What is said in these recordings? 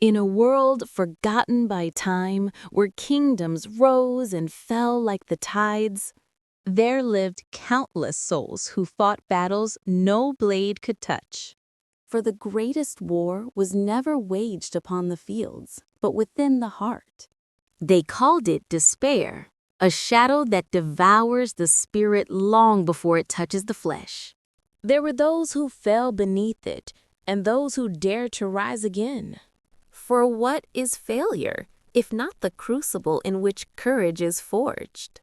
In a world forgotten by time, where kingdoms rose and fell like the tides, there lived countless souls who fought battles no blade could touch. For the greatest war was never waged upon the fields, but within the heart. They called it despair, a shadow that devours the spirit long before it touches the flesh. There were those who fell beneath it, and those who dared to rise again. For what is failure, if not the crucible in which courage is forged?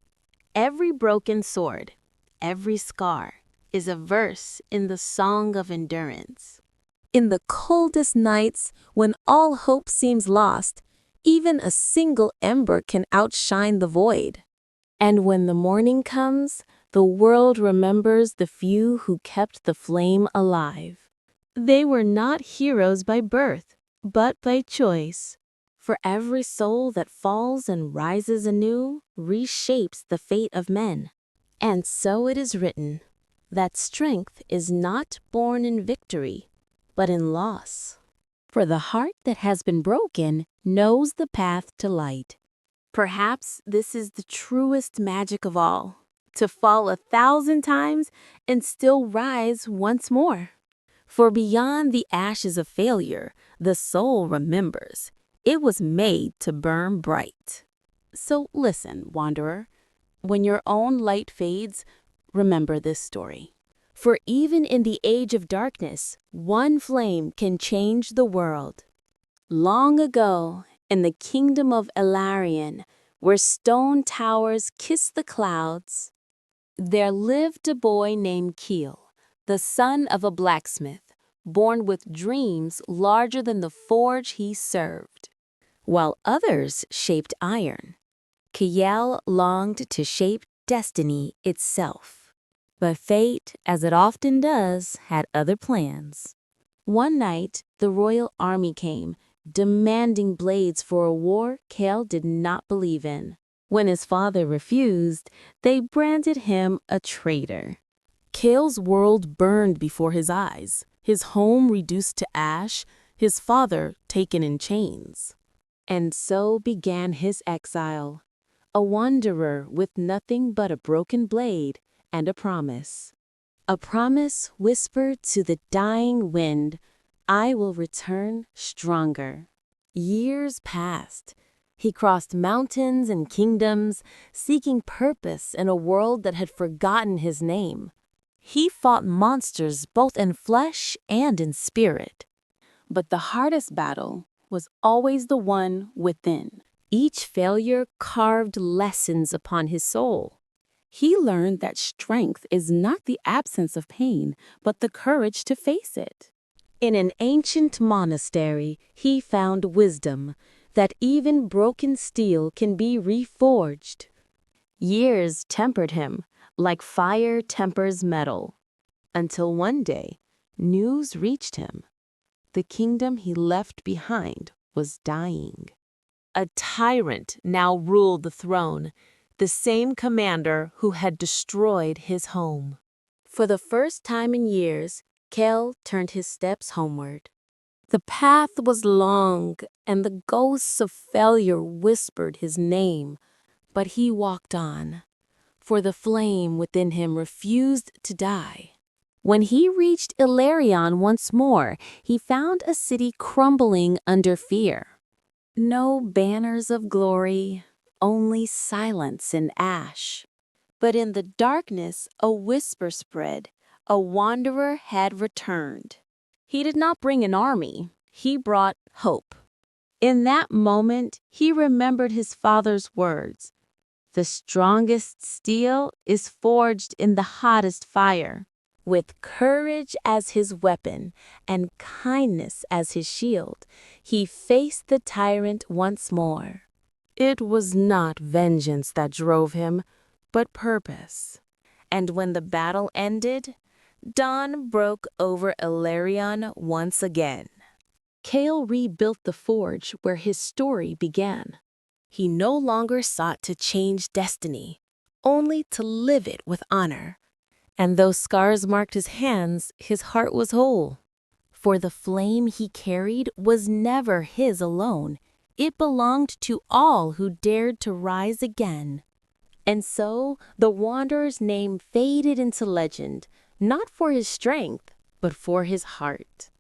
Every broken sword, every scar, is a verse in the song of endurance. In the coldest nights, when all hope seems lost, even a single ember can outshine the void. And when the morning comes, the world remembers the few who kept the flame alive. They were not heroes by birth, but by choice. For every soul that falls and rises anew reshapes the fate of men. And so it is written, that strength is not born in victory, but in loss. For the heart that has been broken knows the path to light. Perhaps this is the truest magic of all, to fall 1,000 times and still rise once more. For beyond the ashes of failure, the soul remembers. It was made to burn bright. So listen, wanderer. When your own light fades, remember this story. For even in the age of darkness, one flame can change the world. Long ago, in the kingdom of Elarion, where stone towers kiss the clouds, there lived a boy named Keel, the son of a blacksmith, born with dreams larger than the forge he served. While others shaped iron, Kiel longed to shape destiny itself. But fate, as it often does, had other plans. One night, the royal army came, demanding blades for a war Kale did not believe in. When his father refused, they branded him a traitor. Kale's world burned before his eyes, his home reduced to ash, his father taken in chains. And so began his exile, a wanderer with nothing but a broken blade and a promise. A promise whispered to the dying wind, I will return stronger. Years passed. He crossed mountains and kingdoms, seeking purpose in a world that had forgotten his name. He fought monsters both in flesh and in spirit. But the hardest battle was always the one within. Each failure carved lessons upon his soul. He learned that strength is not the absence of pain, but the courage to face it. In an ancient monastery, he found wisdom, that even broken steel can be reforged. Years tempered him, like fire tempers metal, until one day, news reached him. The kingdom he left behind was dying. A tyrant now ruled the throne, the same commander who had destroyed his home. For the first time in years, Kel turned his steps homeward. The path was long, and the ghosts of failure whispered his name, but he walked on, for the flame within him refused to die. When he reached Ilarion once more, he found a city crumbling under fear. No banners of glory, only silence and ash. But in the darkness, a whisper spread. A wanderer had returned. He did not bring an army. He brought hope. In that moment, he remembered his father's words. The strongest steel is forged in the hottest fire. With courage as his weapon and kindness as his shield, he faced the tyrant once more. It was not vengeance that drove him, but purpose. And when the battle ended, dawn broke over Ilarion once again. Kale rebuilt the forge where his story began. He no longer sought to change destiny, only to live it with honor. And though scars marked his hands, his heart was whole. For the flame he carried was never his alone. It belonged to all who dared to rise again. And so the wanderer's name faded into legend, not for his strength, but for his heart.